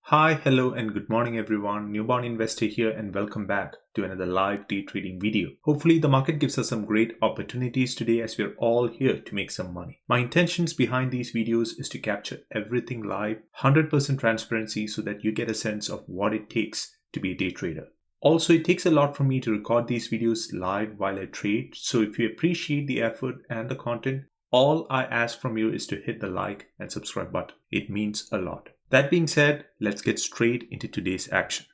Hi, hello, and good morning, everyone. Newborn investor here, and welcome back to another live day trading video. Hopefully, the market gives us some great opportunities today as we're all here to make some money. My intentions behind these videos is to capture everything live, 100% transparency so that you get a sense of what it takes to be a day trader. Also, it takes a lot for me to record these videos live while I trade. So if you appreciate the effort and the content, all I ask from you is to hit the like and subscribe button. It means a lot. That being said, let's get straight into today's action.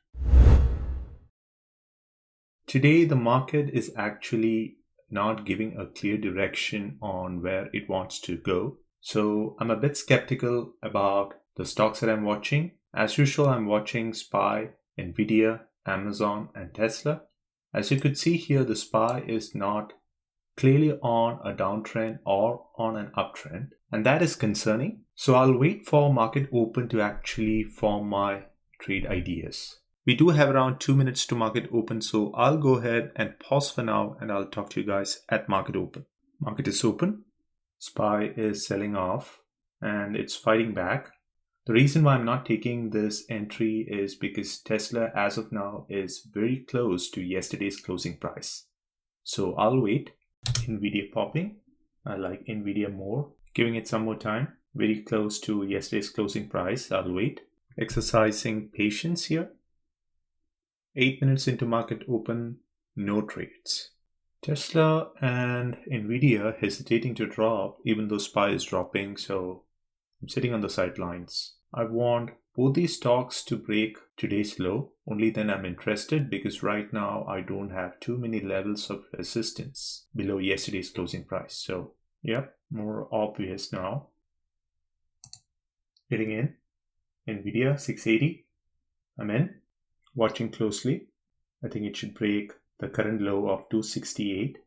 Today, the market is actually not giving a clear direction on where it wants to go. So I'm a bit skeptical about the stocks that I'm watching. As usual, I'm watching SPY, Nvidia, Amazon, and Tesla. As you could see here, the SPY is not clearly on a downtrend or on an uptrend, and that is concerning. So I'll wait for market open to actually form my trade ideas. We do have around 2 minutes to market open, so I'll go ahead and pause for now and I'll talk to you guys at market open. Market is open. SPY is selling off and it's fighting back. The reason why I'm not taking this entry is because Tesla as of now is very close to yesterday's closing price. So I'll wait. Nvidia popping. I like Nvidia more. Giving it some more time. Very close to yesterday's closing price. I'll wait. Exercising patience here. 8 minutes into market open. No trades. Tesla and Nvidia hesitating to drop even though SPY is dropping. So I'm sitting on the sidelines. I want both these stocks to break today's low. Only then I'm interested because right now I don't have too many levels of resistance below yesterday's closing price. So yep, more obvious now. Getting in. Nvidia 680. I'm in. Watching closely. I think it should break the current low of 268.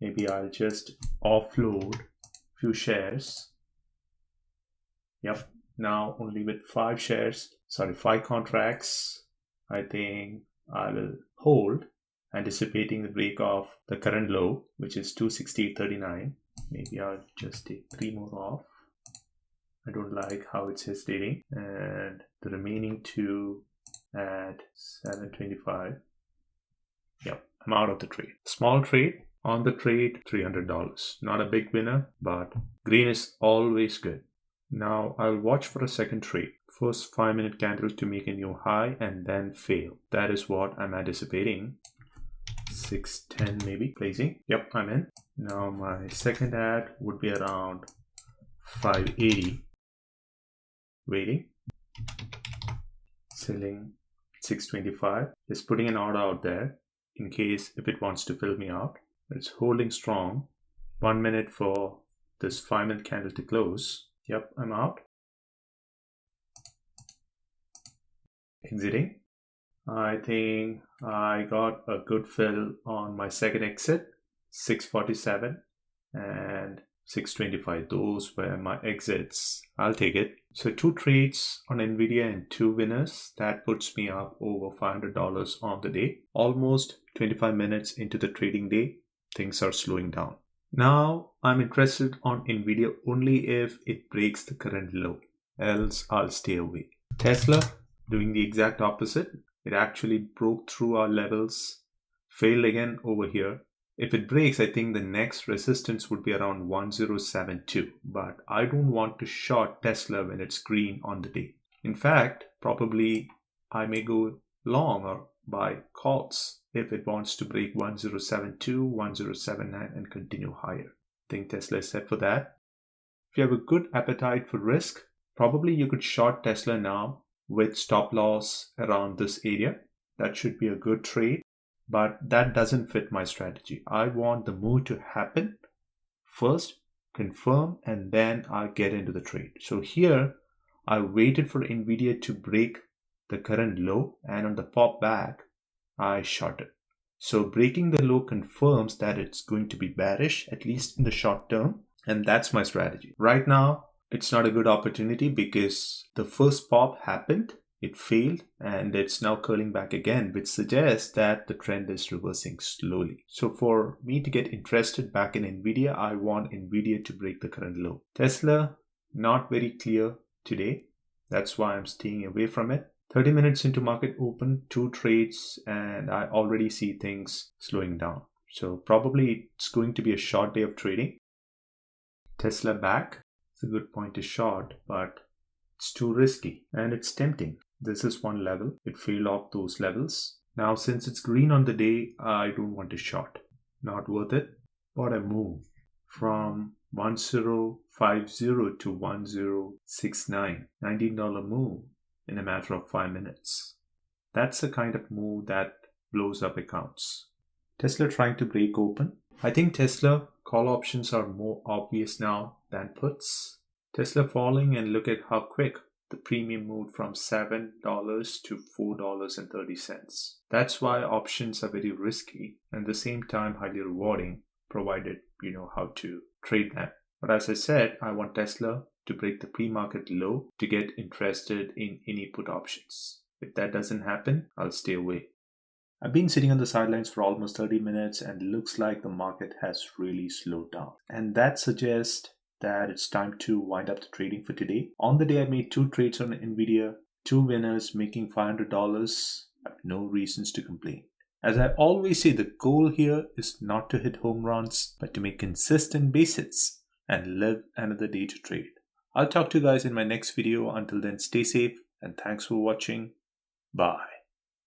Maybe I'll just offload few shares. Yep. Now only with 5 contracts, I think I will hold, anticipating the break of the current low, which is 268.39. Maybe I'll just take 3 more off. I don't like how it's hesitating. And the remaining 2 at 725. Yep, I'm out of the trade. Small trade. On the trade, $300. Not a big winner, but green is always good. Now I'll watch for a second trade. First 5-minute candle to make a new high and then fail. That is what I'm anticipating. 610 maybe placing. Yep, I'm in. Now my second ad would be around 580. Waiting. Selling 625. Just putting an order out there in case if it wants to fill me out. It's holding strong. 1 minute for this 5-minute candle to close. Yep, I'm out. Exiting. I think I got a good fill on my second exit, 647 and 625. Those were my exits. I'll take it. So 2 trades on Nvidia and 2 winners. That puts me up over $500 on the day. Almost 25 minutes into the trading day, things are slowing down. Now I'm interested on Nvidia only if it breaks the current low, else I'll stay away. Tesla doing the exact opposite. It actually broke through our levels, failed again over here. If it breaks, I think the next resistance would be around 1072, but I don't want to short Tesla when it's green on the day. In fact, probably I may go long or buy calls if it wants to break 1072, 1079 and continue higher. I think Tesla is set for that. If you have a good appetite for risk, probably you could short Tesla now with stop loss around this area. That should be a good trade, but that doesn't fit my strategy. I want the move to happen first, confirm, and then I'll get into the trade. So here I waited for Nvidia to break the current low, and on the pop back I shorted. So breaking the low confirms that it's going to be bearish, at least in the short term, and that's my strategy. Right now, it's not a good opportunity because the first pop happened, it failed, and it's now curling back again, which suggests that the trend is reversing slowly. So for me to get interested back in Nvidia, I want Nvidia to break the current low. Tesla, not very clear today. That's why I'm staying away from it. 30 minutes into market open, 2 trades, and I already see things slowing down. So probably it's going to be a short day of trading. Tesla back. It's a good point to short, but it's too risky and it's tempting. This is one level. It failed off those levels. Now, since it's green on the day, I don't want to short. Not worth it. But I move from 1050 to 1069. $19 move in a matter of 5 minutes. That's the kind of move that blows up accounts. Tesla trying to break open. I think Tesla call options are more obvious now than puts. Tesla falling, and look at how quick the premium moved from $7 to $4.30. That's why options are very risky and at the same time highly rewarding, provided you know how to trade them. But as I said, I want Tesla to break the pre-market low to get interested in any put options. If that doesn't happen, I'll stay away. I've been sitting on the sidelines for almost 30 minutes and it looks like the market has really slowed down. And that suggests that it's time to wind up the trading for today. On the day, I made 2 trades on Nvidia, 2 winners making $500. I have no reasons to complain. As I always say, the goal here is not to hit home runs, but to make consistent base hits and live another day to trade. I'll talk to you guys in my next video. Until then, stay safe and thanks for watching. Bye.